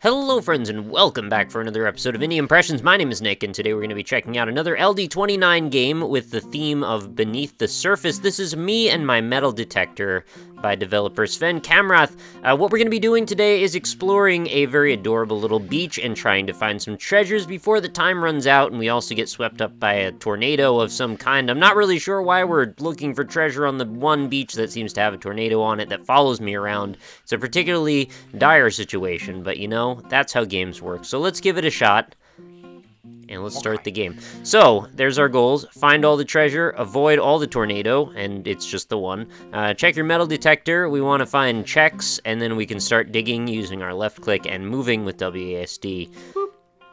Hello friends and welcome back for another episode of Indie Impressions. My name is Nick and today we're going to be checking out another LD29 game with the theme of Beneath the Surface. This is me and my metal detector by developer Sven Kamrath. What we're going to be doing today is exploring a very adorable little beach and trying to find some treasures before the time runs out and we also get swept up by a tornado of some kind. I'm not really sure why we're looking for treasure on the one beach that seems to have a tornado on it that follows me around. It's a particularly dire situation, but you know, that's how games work. So let's give it a shot, and let's start the game. So, there's our goals. Find all the treasure, avoid all the tornado, and it's just the one. Check your metal detector. We want to find checks, and then we can start digging using our left click and moving with WASD.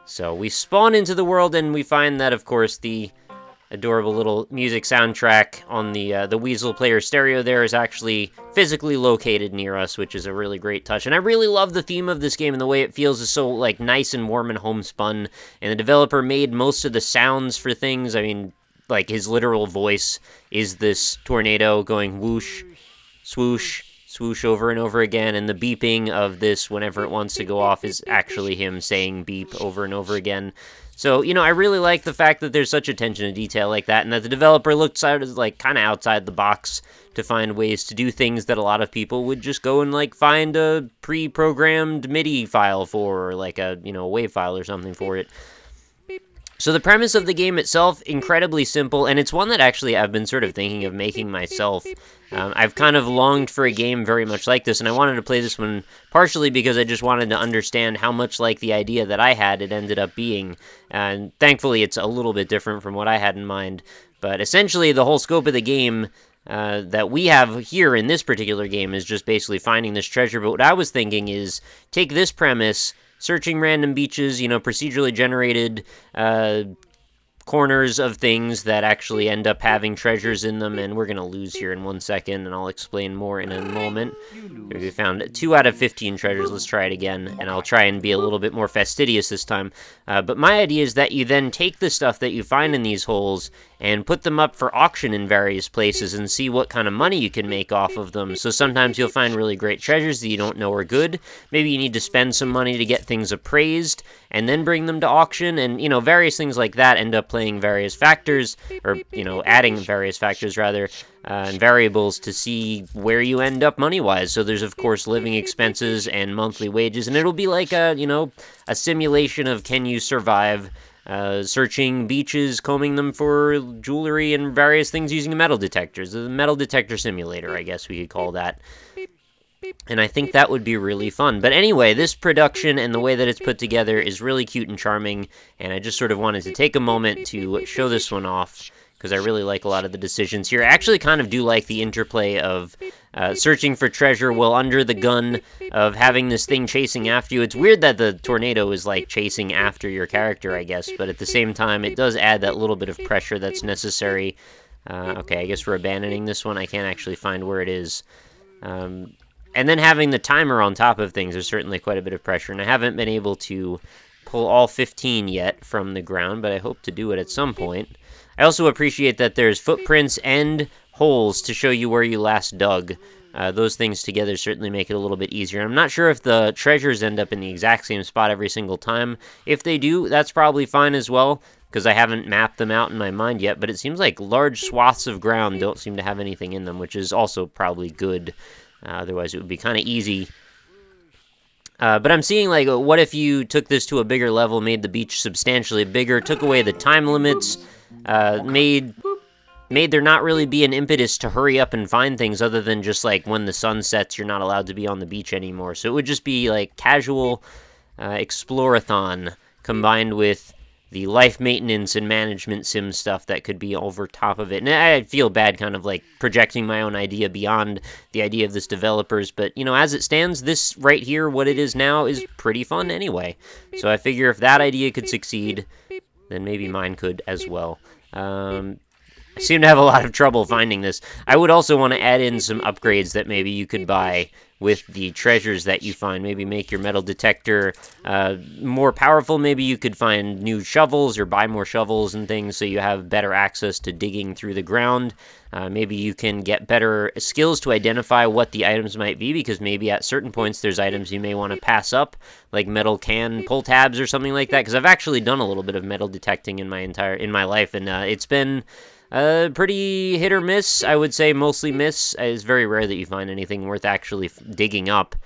So, we spawn into the world, and we find that, of course, the adorable little music soundtrack on the Weasel player stereo there is actually physically located near us, which is a really great touch. And I really love the theme of this game, and the way it feels is so like nice and warm and homespun. And the developer made most of the sounds for things. I mean, like his literal voice is this tornado going whoosh, swoosh, swoosh over and over again, and the beeping of this whenever it wants to go off is actually him saying beep over and over again. So, you know, I really like the fact that there's such attention to detail like that, and that the developer looked like kind of outside the box to find ways to do things that a lot of people would just go and like find a pre-programmed MIDI file for, or like a, you know, a WAV file or something for it. So the premise of the game itself, incredibly simple, and it's one that actually I've been sort of thinking of making myself. I've kind of longed for a game very much like this, and I wanted to play this one partially because I just wanted to understand how much like the idea that I had it ended up being. And thankfully it's a little bit different from what I had in mind. But essentially the whole scope of the game that we have here in this particular game is just basically finding this treasure. But what I was thinking is take this premise, searching random beaches, you know, procedurally generated corners of things that actually end up having treasures in them, and we're going to lose here in 1 second, and I'll explain more in a moment. We found 2 out of 15 treasures. Let's try it again, and I'll try and be a little bit more fastidious this time. But my idea is that you then take the stuff that you find in these holes and put them up for auction in various places and see what kind of money you can make off of them. So sometimes you'll find really great treasures that you don't know are good. Maybe you need to spend some money to get things appraised and then bring them to auction, and, you know, various things like that end up playing various factors, or, you know, adding various factors, rather, and variables to see where you end up money-wise. So there's, of course, living expenses and monthly wages, and it'll be like a, you know, a simulation of can you survive searching beaches, combing them for jewelry and various things using metal detectors. The metal detector simulator, I guess we could call that. And I think that would be really fun. But anyway, this production and the way that it's put together is really cute and charming, and I just sort of wanted to take a moment to show this one off, because I really like a lot of the decisions here. I actually kind of do like the interplay of searching for treasure while under the gun of having this thing chasing after you. It's weird that the tornado is like chasing after your character, I guess, but at the same time, it does add that little bit of pressure that's necessary. Okay, I guess we're abandoning this one. I can't actually find where it is. And then having the timer on top of things is certainly quite a bit of pressure, and I haven't been able to pull all 15 yet from the ground, but I hope to do it at some point. I also appreciate that there's footprints and holes to show you where you last dug. Those things together certainly make it a little bit easier. I'm not sure if the treasures end up in the exact same spot every single time. If they do, that's probably fine as well, because I haven't mapped them out in my mind yet, but it seems like large swaths of ground don't seem to have anything in them, which is also probably good. Otherwise, it would be kind of easy. But I'm seeing, like, what if you took this to a bigger level, made the beach substantially bigger, took away the time limits, made there not really be an impetus to hurry up and find things other than just, like, when the sun sets, you're not allowed to be on the beach anymore. So it would just be, like, casual explorathon combined with the life maintenance and management sim stuff that could be over top of it. And I feel bad kind of like projecting my own idea beyond the idea of this developer's, but, you know, as it stands, this right here, what it is now, is pretty fun anyway. So I figure if that idea could succeed, then maybe mine could as well. I seem to have a lot of trouble finding this. I would also want to add in some upgrades that maybe you could buy with the treasures that you find. Maybe make your metal detector more powerful. Maybe you could find new shovels or buy more shovels and things so you have better access to digging through the ground. Maybe you can get better skills to identify what the items might be, because maybe at certain points there's items you may want to pass up, like metal can pull tabs or something like that, because I've actually done a little bit of metal detecting in my life, and it's been pretty hit or miss. I would say mostly miss. It's very rare that you find anything worth actually digging up.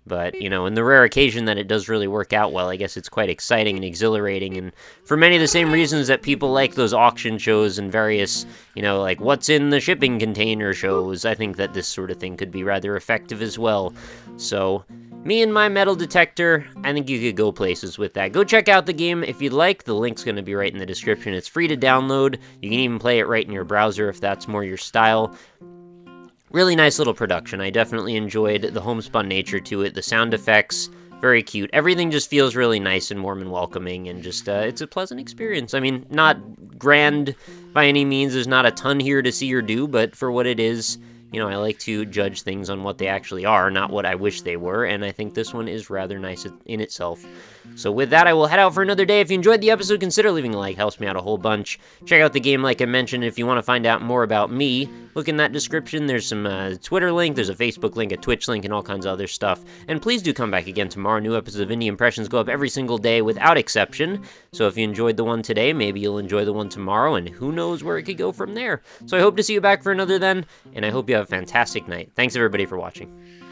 But, you know, in the rare occasion that it does really work out well, I guess it's quite exciting and exhilarating. And for many of the same reasons that people like those auction shows and various, you know, like what's in the shipping container shows, I think that this sort of thing could be rather effective as well. So, me and my metal detector, I think you could go places with that. Go check out the game if you'd like. The link's going to be right in the description. It's free to download. You can even play it right in your browser if that's more your style. Really nice little production. I definitely enjoyed the homespun nature to it. The sound effects, very cute. Everything just feels really nice and warm and welcoming, and just, it's a pleasant experience. I mean, not grand by any means. There's not a ton here to see or do, but for what it is, you know, I like to judge things on what they actually are, not what I wish they were, and I think this one is rather nice in itself. So with that, I will head out for another day. If you enjoyed the episode, consider leaving a like. Helps me out a whole bunch. Check out the game like I mentioned. If you want to find out more about me, look in that description. There's some Twitter link, there's a Facebook link, a Twitch link, and all kinds of other stuff. And please do come back again tomorrow. New episodes of Indie Impressions go up every single day without exception. So if you enjoyed the one today, maybe you'll enjoy the one tomorrow, and who knows where it could go from there. So I hope to see you back for another then, and I hope you have a fantastic night. Thanks everybody for watching.